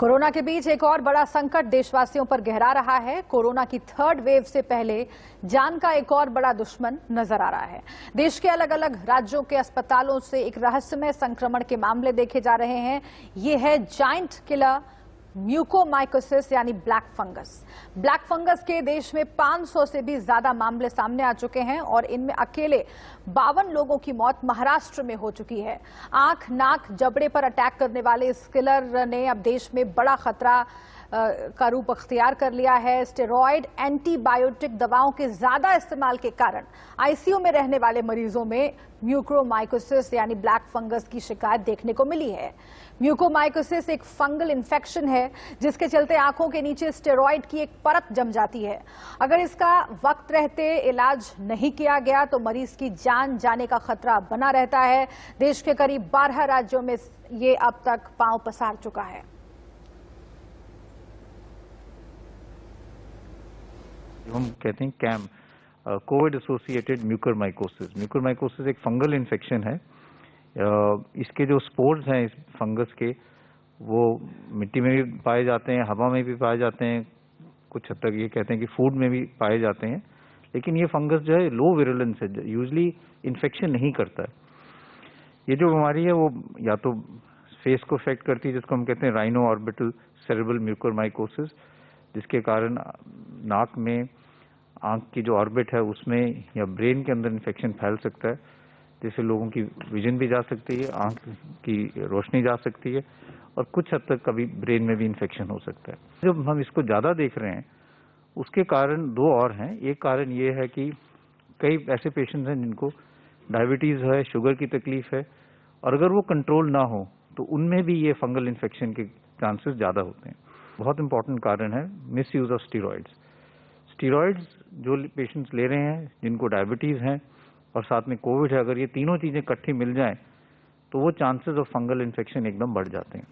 Corona के बीच एक और बड़ा संकट देशवासियों पर गहरा रहा है। कोरोना की थर्ड वेव से पहले जान का एक और बड़ा दुश्मन नजर आ रहा है। देश के अलग अलग राज्यों के अस्पतालों से एक रहस्यमय संक्रमण के मामले देखे जा रहे हैं। ये है जायंट किलर म्यूकोमाइकोसिस यानी ब्लैक फंगस। ब्लैक फंगस के देश में 500 से भी ज्यादा मामले सामने आ चुके हैं और इनमें अकेले 52 लोगों की मौत महाराष्ट्र में हो चुकी है। आंख, नाक, जबड़े पर अटैक करने वाले इस किलर ने अब देश में बड़ा खतरा का रूप अख्तियार कर लिया है। स्टेरॉयड, एंटीबायोटिक दवाओं के ज्यादा इस्तेमाल के कारण आईसीयू में रहने वाले मरीजों में म्यूकोमाइकोसिस यानी ब्लैक फंगस की शिकायत देखने को मिली है। म्यूकोमाइकोसिस एक फंगल इन्फेक्शन है जिसके चलते आंखों के नीचे स्टेरॉयड की एक परत जम जाती है। अगर इसका वक्त रहते इलाज नहीं किया गया तो मरीज की जान जाने का खतरा बना रहता है। देश के करीब 12 राज्यों में ये अब तक पांव पसार चुका है। हम कहते हैं CAM COVID associated mucormycosis. Mucormycosis एक फंगल इन्फेक्शन है। इसके जो स्पोर्स हैं इस फंगस के, वो मिट्टी में भी पाए जाते हैं, हवा में भी पाए जाते हैं, कुछ हद तक ये कहते हैं कि फूड में भी पाए जाते हैं। लेकिन ये फंगस जो है लो विरुलेंस है, यूजली इन्फेक्शन नहीं करता है। ये जो बीमारी है वो या तो फेस को अफेक्ट करती है, जिसको हम कहते हैं राइनो ऑर्बिटल सेरेब्रल म्यूकोरमाइकोसिस, जिसके कारण नाक में, आंख की जो ऑर्बिट है उसमें या ब्रेन के अंदर इन्फेक्शन फैल सकता है, जिससे लोगों की विजन भी जा सकती है, आंख की रोशनी जा सकती है और कुछ हद तक कभी ब्रेन में भी इन्फेक्शन हो सकता है। जब हम इसको ज़्यादा देख रहे हैं उसके कारण दो और हैं। एक कारण ये है कि कई ऐसे पेशेंट्स हैं जिनको डायबिटीज़ है, शुगर की तकलीफ है, और अगर वो कंट्रोल ना हो तो उनमें भी ये फंगल इन्फेक्शन के चांसेस ज़्यादा होते हैं। बहुत इंपॉर्टेंट कारण है miss use of steroids. Steroids जो पेशेंट्स ले रहे हैं, जिनको डायबिटीज़ हैं और साथ में कोविड है, अगर ये तीनों चीज़ें इकट्ठी मिल जाएं तो वो चांसेस ऑफ फंगल इन्फेक्शन एकदम बढ़ जाते हैं।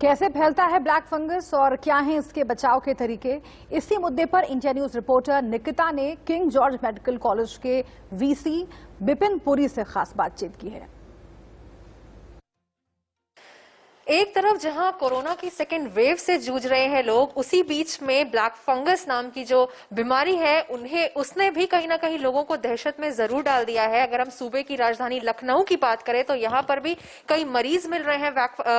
कैसे फैलता है ब्लैक फंगस और क्या हैं इसके बचाव के तरीके, इसी मुद्दे पर इंडिया न्यूज रिपोर्टर निकिता ने किंग जॉर्ज मेडिकल कॉलेज के वीसी बिपिन पुरी से खास बातचीत की है। एक तरफ जहां कोरोना की सेकेंड वेव से जूझ रहे हैं लोग, उसी बीच में ब्लैक फंगस नाम की जो बीमारी है उसने भी कहीं ना कहीं लोगों को दहशत में जरूर डाल दिया है। अगर हम सूबे की राजधानी लखनऊ की बात करें तो यहां पर भी कई मरीज मिल रहे हैं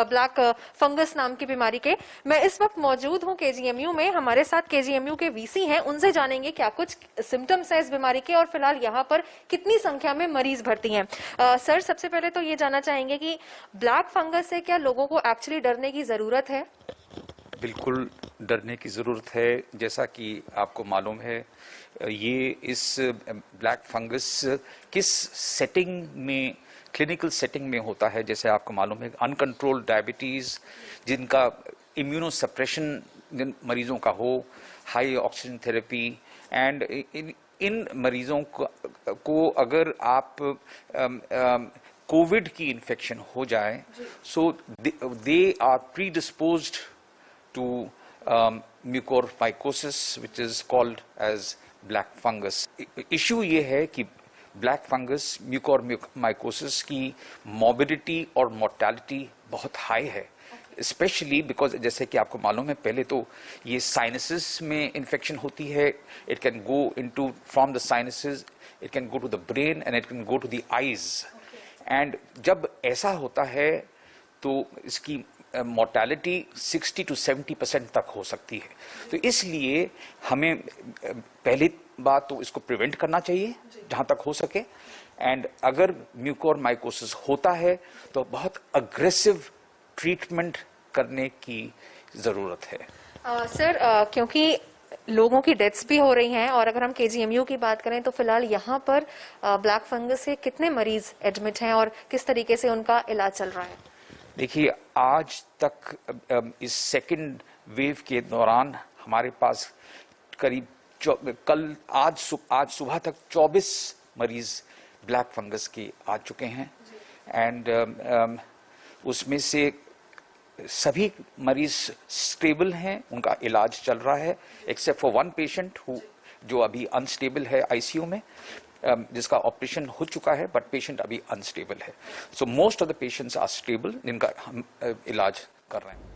ब्लैक फंगस नाम की बीमारी के। मैं इस वक्त मौजूद हूं केजीएमयू में, हमारे साथ केजीएमयू के वीसी हैं, उनसे जानेंगे क्या कुछ सिम्टम्स है इस बीमारी के और फिलहाल यहाँ पर कितनी संख्या में मरीज भर्ती हैं। सर, सबसे पहले तो ये जानना चाहेंगे कि ब्लैक फंगस से क्या लोगों को एक्चुअली डरने की जरूरत है? बिल्कुल डरने की जरूरत है। जैसा कि आपको मालूम है, ये इस ब्लैक फंगस किस सेटिंग में, क्लिनिकल सेटिंग में होता है। जैसे आपको मालूम है, अनकंट्रोल्ड डायबिटीज, जिनका इम्यूनो सप्रेशन जिन मरीजों का हो, हाई ऑक्सीजन थेरेपी, एंड इन मरीजों को अगर आप कोविड की इन्फेक्शन हो जाए, so they are predisposed to mucormycosis which is called as black fungus. Issue ये है कि ब्लैक फंगस म्यूकोरमाइकोसिस की मॉर्बिडिटी और मोर्टेलिटी बहुत हाई है, स्पेशली बिकॉज जैसे कि आपको मालूम है, पहले तो ये साइनसेस में इन्फेक्शन होती है। It can go into from the sinuses, it can go to the brain and it can go to the eyes. And जब ऐसा होता है तो इसकी मोर्टेलिटी 60 to 70% तक हो सकती है। तो इसलिए हमें पहली बात तो इसको प्रिवेंट करना चाहिए जहां तक हो सके। एंड अगर म्यूकोरमाइकोसिस होता है तो बहुत अग्रेसिव ट्रीटमेंट करने की जरूरत है। सर, क्योंकि लोगों की डेथ्स भी हो रही हैं और अगर हम केजीएमयू की बात करें तो फिलहाल यहाँ पर ब्लैक फंगस से कितने मरीज एडमिट हैं और किस तरीके से उनका इलाज चल रहा है? देखिए, आज तक इस सेकंड वेव के दौरान हमारे पास करीब आज सुबह तक 24 मरीज ब्लैक फंगस के आ चुके हैं। एंड उसमें से सभी मरीज स्टेबल हैं, उनका इलाज चल रहा है, एक्सेप्ट फॉर वन पेशेंट जो अभी अनस्टेबल है आईसीयू में। जिसका ऑपरेशन हो चुका है बट पेशेंट अभी अनस्टेबल है। So most of the patients are stable, जिनका हम इलाज कर रहे हैं।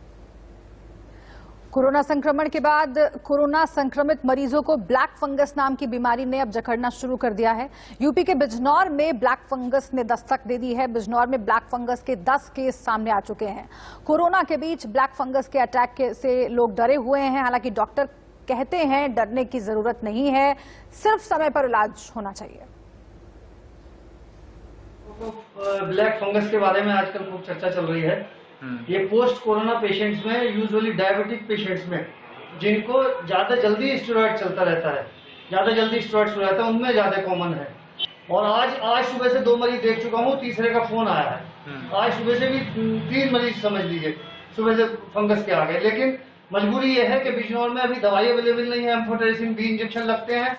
कोरोना संक्रमण के बाद कोरोना संक्रमित मरीजों को ब्लैक फंगस नाम की बीमारी ने अब जकड़ना शुरू कर दिया है। यूपी के बिजनौर में ब्लैक फंगस ने दस्तक दे दी है। बिजनौर में ब्लैक फंगस के 10 केस सामने आ चुके हैं। कोरोना के बीच ब्लैक फंगस के अटैक से लोग डरे हुए हैं। हालांकि डॉक्टर कहते हैं डरने की जरूरत नहीं है, सिर्फ समय पर इलाज होना चाहिए। ब्लैक फंगस के बारे में आजकल खूब चर्चा चल रही है। ये पोस्ट कोरोना पेशेंट्स में, यूजुअली डायबिटिक पेशेंट्स में, जिनको ज्यादा जल्दी स्टेरॉइड चलता रहता है, ज्यादा जल्दी स्टेरॉइड शुरू रहता है, उनमें ज्यादा कॉमन है। और आज सुबह से 2 मरीज देख चुका हूँ, तीसरे का फोन आया है। आज सुबह से भी 3 मरीज समझ लीजिए सुबह से फंगस के आ गए। लेकिन मजबूरी ये है कि बिजनौर में अभी दवाई अवेलेबल नहीं है। एम्फोटेरिसिन B इंजेक्शन लगते हैं,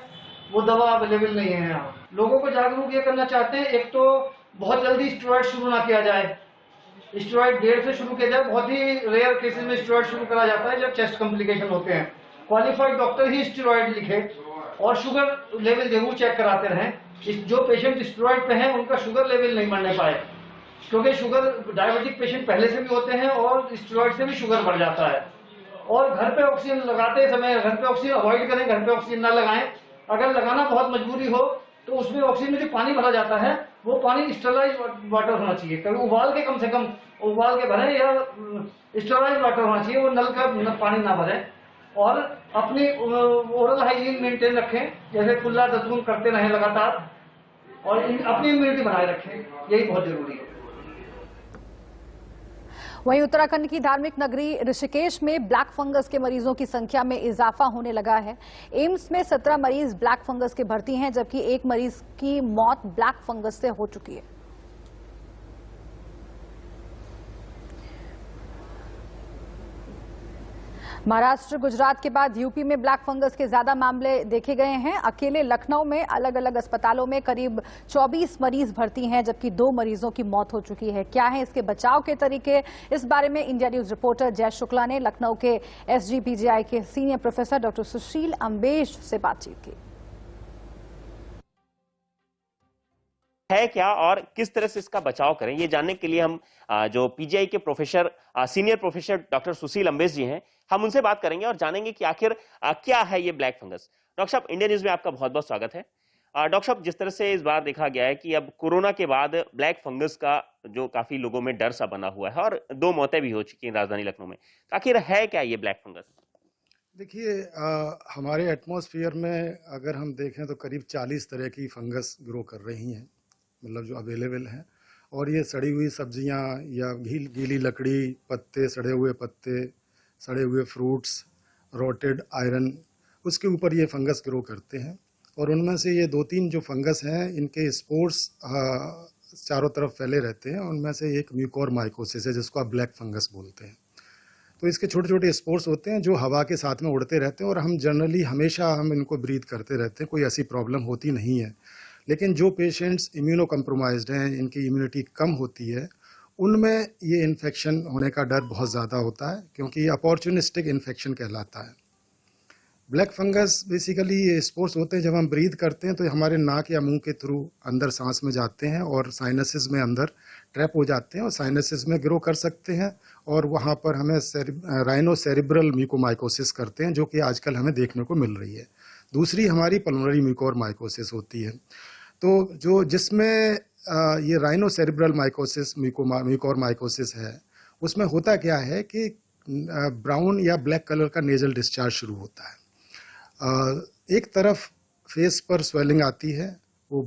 वो दवा अवेलेबल नहीं है यहाँ। लोगों को जागरूक ये करना चाहते हैं, एक तो बहुत जल्दी स्टेरॉइड शुरू ना किया जाए, स्टेरॉइड देर से शुरू किया जाए। बहुत ही रेयर केसेस में स्टेरॉइड शुरू करा जाता है जब चेस्ट कॉम्प्लिकेशन होते हैं। क्वालिफाइड डॉक्टर ही स्टेरॉइड लिखे और शुगर लेवल जरूर चेक कराते रहें। जो पेशेंट स्टेरॉइड पे हैं उनका शुगर लेवल नहीं बढ़ने पाए, क्योंकि शुगर डायबिटिक पेशेंट पहले से भी होते हैं और स्टेरॉइड से भी शुगर बढ़ जाता है। और घर पे ऑक्सीजन लगाते समय घर पे ऑक्सीजन अवॉइड करें, घर पे ऑक्सीजन ना लगाएं। अगर लगाना बहुत मजबूरी हो तो उसमें ऑक्सीजन में जो पानी भरा जाता है वो पानी स्टेरलाइज वाटर होना चाहिए। कभी उबाल के कम से कम उबाल के भरें या स्टेरलाइज वाटर होना चाहिए, वो नल का पानी ना भरें। और अपनी ओरल हाइजीन मेंटेन रखें, जैसे कुल्ला दस्तून करते रहें लगातार, और अपनी इम्यूनिटी बनाए रखें, यही बहुत जरूरी है। वहीं उत्तराखंड की धार्मिक नगरी ऋषिकेश में ब्लैक फंगस के मरीजों की संख्या में इजाफा होने लगा है। एम्स में 17 मरीज ब्लैक फंगस के भर्ती हैं, जबकि एक मरीज की मौत ब्लैक फंगस से हो चुकी है। महाराष्ट्र, गुजरात के बाद यूपी में ब्लैक फंगस के ज्यादा मामले देखे गए हैं। अकेले लखनऊ में अलग अलग अस्पतालों में करीब 24 मरीज भर्ती हैं, जबकि 2 मरीजों की मौत हो चुकी है। क्या है इसके बचाव के तरीके, इस बारे में इंडिया न्यूज रिपोर्टर जय शुक्ला ने लखनऊ के SGPGI के सीनियर प्रोफेसर डॉक्टर सुशील अम्बेश से बातचीत की। है क्या और किस तरह से इसका बचाव करें, ये जानने के लिए हम जो PGI के प्रोफेसर सीनियर प्रोफेसर डॉक्टर सुशील अम्बेश जी हैं, हम उनसे बात करेंगे और जानेंगे कि आखिर क्या है ये ब्लैक फंगस। डॉक्टर साहब, इंडिया न्यूज में आपका बहुत बहुत स्वागत है। डॉक्टर साहब, जिस तरह से इस बार देखा गया है कि अब कोरोना के बाद ब्लैक फंगस का जो काफी लोगों में डर सा बना हुआ है और 2 मौतें भी हो चुकी हैं राजधानी लखनऊ में, आखिर है क्या ये ब्लैक फंगस? देखिए, हमारे एटमॉस्फेयर में अगर हम देखें तो करीब 40 तरह की फंगस ग्रो कर रही हैं, मतलब जो अवेलेबल हैं। और ये सड़ी हुई सब्जियां या गीली लकड़ी, पत्ते, सड़े हुए पत्ते, सड़े हुए फ्रूट्स, रोटेड आयरन, उसके ऊपर ये फंगस ग्रो करते हैं। और उनमें से ये 2-3 जो फंगस हैं, इनके स्पोर्स चारों तरफ फैले रहते हैं। उनमें से एक म्यूकोरमाइकोसिस है, जिसको आप ब्लैक फंगस बोलते हैं। तो इसके छोटे छोटे स्पोर्स होते हैं जो हवा के साथ में उड़ते रहते हैं, और हम जनरली हमेशा हम इनको ब्रीथ करते रहते हैं, कोई ऐसी प्रॉब्लम होती नहीं है। लेकिन जो पेशेंट्स इम्यूनो कम्प्रोमाइज्ड हैं, इनकी इम्यूनिटी कम होती है, उनमें ये इन्फेक्शन होने का डर बहुत ज़्यादा होता है, क्योंकि ये अपॉर्चुनिस्टिक इन्फेक्शन कहलाता है। ब्लैक फंगस बेसिकली ये स्पोर्स होते हैं, जब हम ब्रीथ करते हैं तो हमारे नाक या मुंह के थ्रू अंदर सांस में जाते हैं और साइनसेस में अंदर ट्रैप हो जाते हैं और साइनसेस में ग्रो कर सकते हैं, और वहाँ पर हमें राइनोसेरिब्रल म्यूकोमाइकोसिस करते हैं, जो कि आजकल हमें देखने को मिल रही है। दूसरी हमारी पल्मोनरी म्यूकोरमाइकोसिस होती है, तो जिसमें ये राइनोसेरिब्रल माइकोसिस म्यूकोरमाइकोसिस है, उसमें होता क्या है कि ब्राउन या ब्लैक कलर का नेजल डिस्चार्ज शुरू होता है। एक तरफ फेस पर स्वेलिंग आती है, वो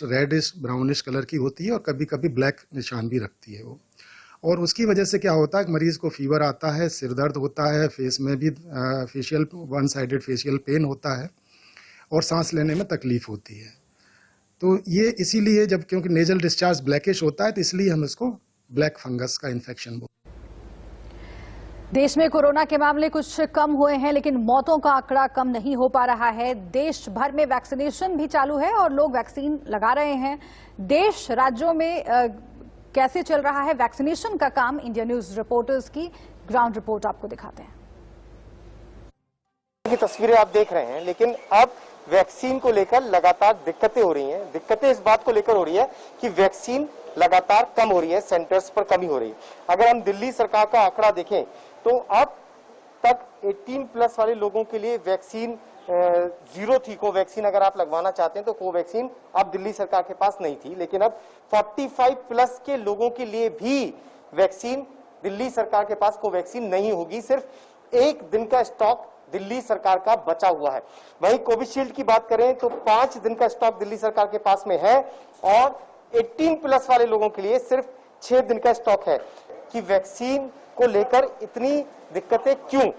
रेडिश ब्राउनिश कलर की होती है, और कभी कभी ब्लैक निशान भी रखती है वो। और उसकी वजह से क्या होता है कि मरीज़ को फीवर आता है, सिर दर्द होता है, फेस में भी फेशियल 1 साइडेड फेशियल पेन होता है, और सांस लेने में तकलीफ होती है। तो ये इसीलिए क्योंकि नेजल डिस्चार्ज ब्लैकिश होता है, तो इसलिए हम इसको ब्लैक फंगस का इन्फेक्शन बोलते हैं। देश में कोरोना के मामले कुछ कम हुए हैं, लेकिन मौतों का आंकड़ा कम नहीं हो पा रहा है। देश भर में वैक्सीनेशन भी चालू है और लोग वैक्सीन लगा रहे हैं। देश राज्यों में कैसे चल रहा है वैक्सीनेशन का काम, इंडिया न्यूज रिपोर्टर्स की ग्राउंड रिपोर्ट आपको दिखाते हैं। की तस्वीरें आप देख रहे हैं, लेकिन अब वैक्सीन को लेकर लगातार दिक्कतें हो रही हैं। दिक्कतें इस बात को लेकर हो रही है कि वैक्सीन लगातार कम हो रही है, सेंटर्स पर कमी हो रही है। अगर हम दिल्ली सरकार का आंकड़ा देखें तो अब तक 18+ वाले लोगों के लिए वैक्सीन जीरो थी। कोवैक्सीन अगर आप लगवाना चाहते हैं तो कोवैक्सीन अब दिल्ली सरकार के पास नहीं थी, लेकिन अब 45+ के लोगों के लिए भी वैक्सीन दिल्ली सरकार के पास कोवैक्सीन नहीं होगी। सिर्फ एक दिन का स्टॉक दिल्ली सरकार का बचा हुआ है। वहीं कोविशील्ड की बात करें तो 5 दिन का स्टॉक दिल्ली सरकार के पास में है और 18+ वाले लोगों के लिए सिर्फ 6 दिन का स्टॉक है। कि वैक्सीन को लेकर इतनी दिक्कतें क्यों?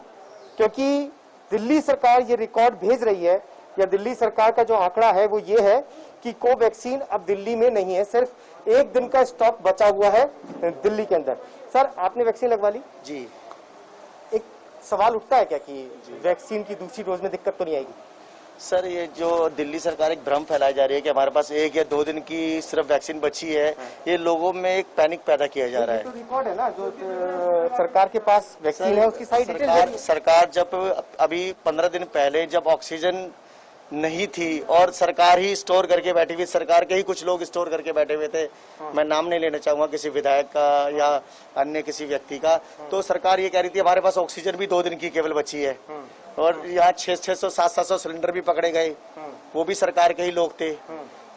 क्योंकि दिल्ली सरकार ये रिकॉर्ड भेज रही है, या दिल्ली सरकार का जो आंकड़ा है वो ये है कि कोवैक्सीन अब दिल्ली में नहीं है, सिर्फ 1 दिन का स्टॉक बचा हुआ है दिल्ली के अंदर। सर, आपने वैक्सीन लगवा ली? जी। एक सवाल उठता है क्या कि वैक्सीन की दूसरी डोज में दिक्कत तो नहीं आएगी? सर, ये जो दिल्ली सरकार एक भ्रम फैलाई जा रही है कि हमारे पास 1 या 2 दिन की सिर्फ वैक्सीन बची है, ये लोगों में एक पैनिक पैदा किया जा रहा है। तो रिकॉर्ड है ना, जो सरकार के पास वैक्सीन है उसकी सारी डिटेल सरकार जब अभी 15 दिन पहले जब ऑक्सीजन नहीं थी और सरकार ही स्टोर करके बैठी हुई, सरकार के ही कुछ लोग स्टोर करके बैठे हुए थे, मैं नाम नहीं लेना चाहूंगा किसी विधायक का या अन्य किसी व्यक्ति का, तो सरकार ये कह रही थी हमारे पास ऑक्सीजन भी 2 दिन की केवल बची है और यहाँ 600, 700 सिलेंडर भी पकड़े गए, वो भी सरकार के ही लोग थे।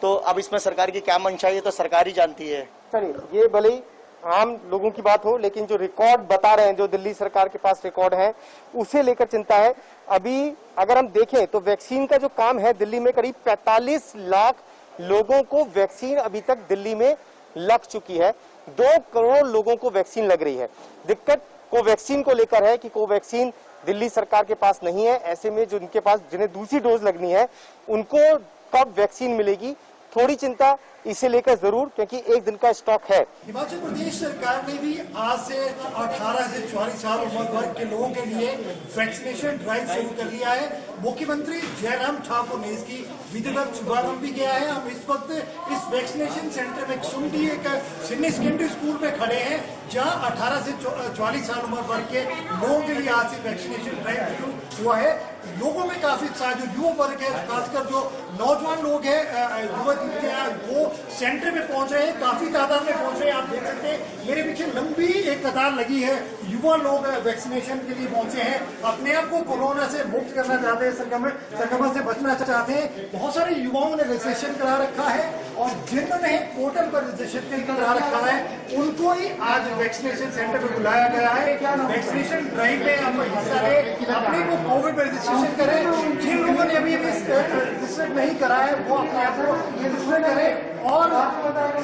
तो अब इसमें सरकार की क्या मंशा है ये तो सरकार ही जानती है। चलिए, ये भले ही आम लोगों की बात हो, लेकिन जो रिकॉर्ड बता रहे हैं, जो दिल्ली सरकार के पास रिकॉर्ड है, उसे लेकर चिंता है। अभी अगर हम देखें तो वैक्सीन का जो काम है, दिल्ली में करीब 45 लाख लोगों को वैक्सीन अभी तक दिल्ली में लग चुकी है। 2 करोड़ लोगों को वैक्सीन लग रही है। दिक्कत कोवैक्सीन को लेकर है कि कोवैक्सीन दिल्ली सरकार के पास नहीं है। ऐसे में जो उनके पास जिन्हें दूसरी डोज लगनी है उनको कब वैक्सीन मिलेगी, थोड़ी चिंता इसे लेकर जरूर, क्योंकि 1 दिन का स्टॉक है। हिमाचल प्रदेश सरकार ने भी आज से 18 से 44 साल उम्र वर्ग के लोगों के लिए वैक्सीनेशन ड्राइव शुरू कर दिया है। मुख्यमंत्री जयराम ठाकुर ने इसकी विधिवत शुभारंभ भी किया है। हम इस वक्त इस वैक्सीनेशन सेंटर में सुंडी एक सीनियर सेकेंडरी स्कूल में खड़े हैं, जहां 18 से 44 साल उम्र वर्ग के लोगों के लिए आज से वैक्सीनेशन ड्राइव शुरू हुआ है। लोगों में काफी उत्साह, जो युवा वर्ग है, खासकर जो नौजवान लोग हैं, युवती हैं, वो सेंटर में पहुंच रहे हैं, काफी तादाद में पहुंच रहे हैं। आप देख सकते हैं मेरे पीछे लंबी एक कतार लगी है। युवा लोग वैक्सीनेशन के लिए पहुंचे हैं, अपने आप को कोरोना से मुक्त करना चाहते हैं, संक्रमण से बचना चाहते हैं। बहुत सारे युवाओं ने रजिस्ट्रेशन करा रखा है और जिन्होंने पोर्टल पर रजिस्ट्रेशन करा रखा है उनको ही आज वैक्सीनेशन सेंटर पर बुलाया गया है। वैक्सीनेशन ड्राइव में आप हिस्सा लें, अपने को कोविड में रजिस्ट्रेशन करें। जिन लोगों ने अभी रजिस्टर नहीं करा है वो अपने आप को रजिस्टर करें। और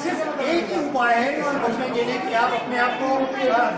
सिर्फ एक ही उपाय है इससे बचने के लिए कि आप अपने आप को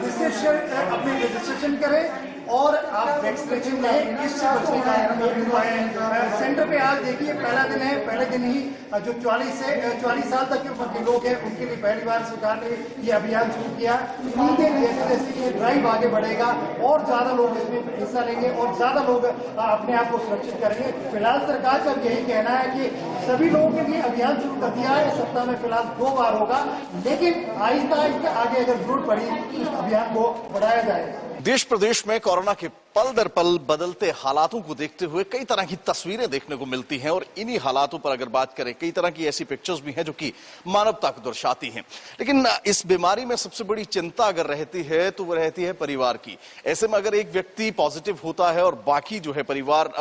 रजिस्ट्रेशन करें और आप वैक्सीनेशन लें। इससे बचने का उपाय है। सेंटर पे आज देखिए पहला दिन है, पहले दिन ही जो 44 साल तक के उम्र के लोग हैं उनके लिए पहली बार सरकार ने ये अभियान शुरू किया। जैसे जैसे ये ड्राइव आगे बढ़ेगा और ज्यादा लोग इसमें हिस्सा लेंगे और ज्यादा लोग अपने आप को सुरक्षित करेंगे। फिलहाल सरकार का यही कहना है कि सभी लोगों के लिए अभियान शुरू कर दिया है। सप्ताह में फिलहाल 2 बार होगा, लेकिन आहिस्ता आहिस्ता आगे अगर जरूरत पड़ी तो इस अभियान को बढ़ाया जाएगा। देश प्रदेश में कोरोना के पल दर पल बदलते हालातों को देखते हुए कई तरह की तस्वीरें देखने को मिलती हैं और इन्हीं हालातों पर अगर बात करें, कई तरह की ऐसी पिक्चर्स भी हैं जो कि मानवता को दर्शाती हैं। लेकिन इस बीमारी में सबसे बड़ी चिंता अगर रहती है तो वो रहती है परिवार की। ऐसे में अगर एक व्यक्ति पॉजिटिव होता है और बाकी जो है परिवार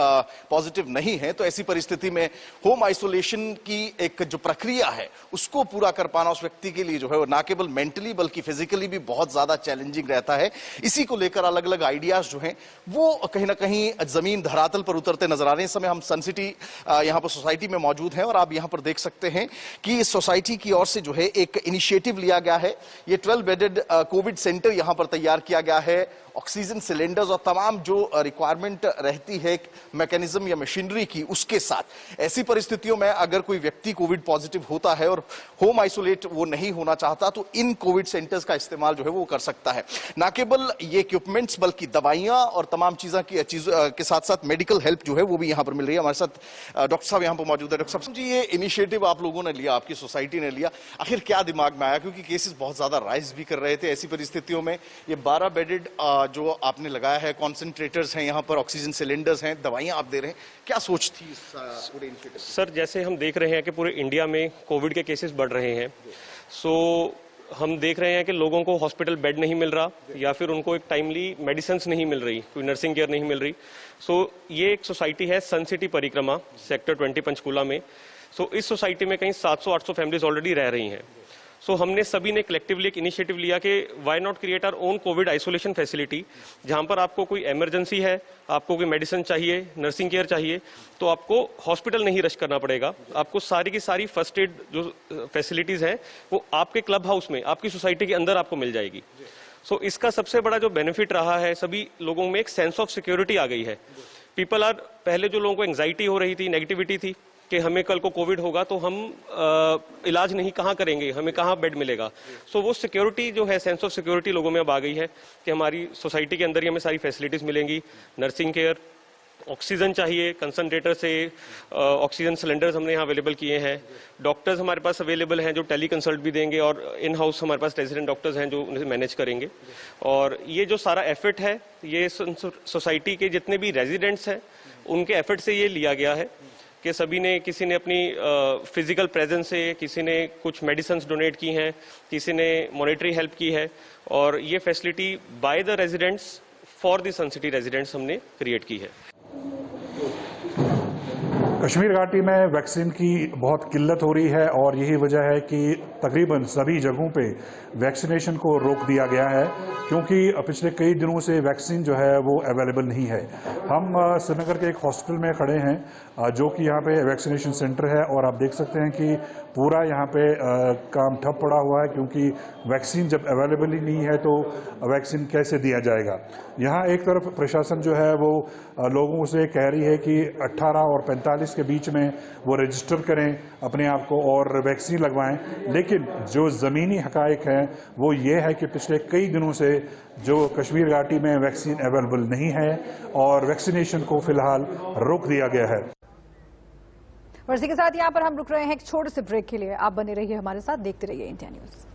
पॉजिटिव नहीं है, तो ऐसी परिस्थिति में होम आइसोलेशन की एक जो प्रक्रिया है उसको पूरा कर पाना उस व्यक्ति के लिए जो है वो ना केवल मेंटली बल्कि फिजिकली भी बहुत ज्यादा चैलेंजिंग रहता है। इसी को लेकर अलग अलग आइडियाज जो हैं वो कहीं ना कहीं जमीन धरातल पर उतरते नजर आ रहे हैं। इस समय हम सन सिटी यहां पर सोसाइटी में मौजूद हैं और आप यहां पर देख सकते हैं कि इस सोसाइटी की ओर से जो है एक इनिशिएटिव लिया गया है। ये 12 बेडेड कोविड सेंटर यहां पर तैयार किया गया है। ऑक्सीजन सिलेंडर्स और तमाम जो रिक्वायरमेंट रहती है मैकेनिज्म या मशीनरी की, उसके साथ ऐसी परिस्थितियों में अगर कोई व्यक्ति कोविड पॉजिटिव होता है और होम आइसोलेट वो नहीं होना चाहता तो इन कोविड सेंटर्स का इस्तेमाल जो है वो कर सकता है। ना केवल ये इक्विपमेंट्स बल्कि दवाइयां और तमाम चीज़ों के साथ साथ मेडिकल हेल्प जो है वो भी यहाँ पर मिल रही है। हमारे साथ डॉक्टर साहब यहाँ पर मौजूद है। डॉक्टर साहब जी, ये इनिशिएटिव आप लोगों ने लिया, आपकी सोसाइटी ने लिया, आखिर क्या दिमाग में आया? क्योंकि केसेस बहुत ज्यादा राइज भी कर रहे थे। ऐसी परिस्थितियों में ये 12 बेडेड जो आपने लगाया है, कॉन्सेंट्रेटर्स हैं यहाँ पर, ऑक्सीजन सिलेंडर्स हैं, दवाइयां आप दे रहे हैं, क्या सोच थी इस पूरे इनिशिएटिव? सर, जैसे हम देख रहे हैं कि पूरे इंडिया में कोविड के केसेस बढ़ रहे हैं, सो हम देख रहे हैं कि लोगों को हॉस्पिटल बेड नहीं मिल रहा या फिर उनको एक टाइमली मेडिसिन्स नहीं मिल रही, कोई नर्सिंग केयर नहीं मिल रही। सो ये एक सोसाइटी है सन सिटी परिक्रमा, सेक्टर 20 पंचकूला में। सो इस सोसाइटी में कहीं 700-800 फैमिलीज ऑलरेडी रह रही हैं। सो हमने सभी ने कलेक्टिवली एक इनिशिएटिव लिया कि why not create our own COVID isolation facility, जहां पर आपको कोई इमरजेंसी है, आपको कोई मेडिसिन चाहिए, नर्सिंग केयर चाहिए, तो आपको हॉस्पिटल नहीं रश करना पड़ेगा। आपको सारी की सारी फर्स्ट एड जो फैसिलिटीज हैं वो आपके क्लब हाउस में, आपकी सोसाइटी के अंदर आपको मिल जाएगी। सो इसका सबसे बड़ा जो बेनिफिट रहा है, सभी लोगों में एक सेंस ऑफ सिक्योरिटी आ गई है। पीपल आर, पहले जो लोगों को एंग्जाइटी हो रही थी, नेगेटिविटी थी कि हमें कल को कोविड होगा तो हम इलाज नहीं कहाँ करेंगे, हमें कहाँ बेड मिलेगा। सो वो सिक्योरिटी जो है, सेंस ऑफ सिक्योरिटी लोगों में अब आ गई है कि हमारी सोसाइटी के अंदर ही हमें सारी फैसिलिटीज मिलेंगी। नर्सिंग केयर, ऑक्सीजन चाहिए, कंसंट्रेटर से ऑक्सीजन सिलेंडर्स हमने यहाँ अवेलेबल किए हैं। डॉक्टर्स हमारे पास अवेलेबल हैं जो टेली कंसल्ट भी देंगे, और इन हाउस हमारे पास रेजिडेंट डॉक्टर्स हैं जो उन्हें मैनेज करेंगे। और ये जो सारा एफर्ट है, ये सोसाइटी के जितने भी रेजिडेंट्स हैं उनके एफर्ट से ये लिया गया है कि सभी ने, किसी ने अपनी फिजिकल प्रेजेंस से, किसी ने कुछ मेडिसिन्स डोनेट की हैं, किसी ने मॉनेटरी हेल्प की है, और ये facility by the residents for the sun city residents हमने क्रिएट की है। कश्मीर घाटी में वैक्सीन की बहुत किल्लत हो रही है और यही वजह है कि तकरीबन सभी जगहों पे वैक्सीनेशन को रोक दिया गया है, क्योंकि पिछले कई दिनों से वैक्सीन जो है वो अवेलेबल नहीं है। हम श्रीनगर के एक हॉस्पिटल में खड़े हैं जो कि यहाँ पे वैक्सीनेशन सेंटर है, और आप देख सकते हैं कि पूरा यहाँ पे काम ठप पड़ा हुआ है, क्योंकि वैक्सीन जब अवेलेबल ही नहीं है तो वैक्सीन कैसे दिया जाएगा। यहाँ एक तरफ प्रशासन जो है वो लोगों से कह रही है कि 18 और 45 के बीच में वो रजिस्टर करें अपने आप को और वैक्सीन लगवाएं, लेकिन जो ज़मीनी हकायक हैं वो ये है कि पिछले कई दिनों से जो कश्मीर घाटी में वैक्सीन अवेलेबल नहीं है और वैक्सीनेशन को फिलहाल रोक दिया गया है। और इसी के साथ यहाँ पर हम रुक रहे हैं एक छोटे से ब्रेक के लिए। आप बने रहिए हमारे साथ, देखते रहिए इंडिया न्यूज।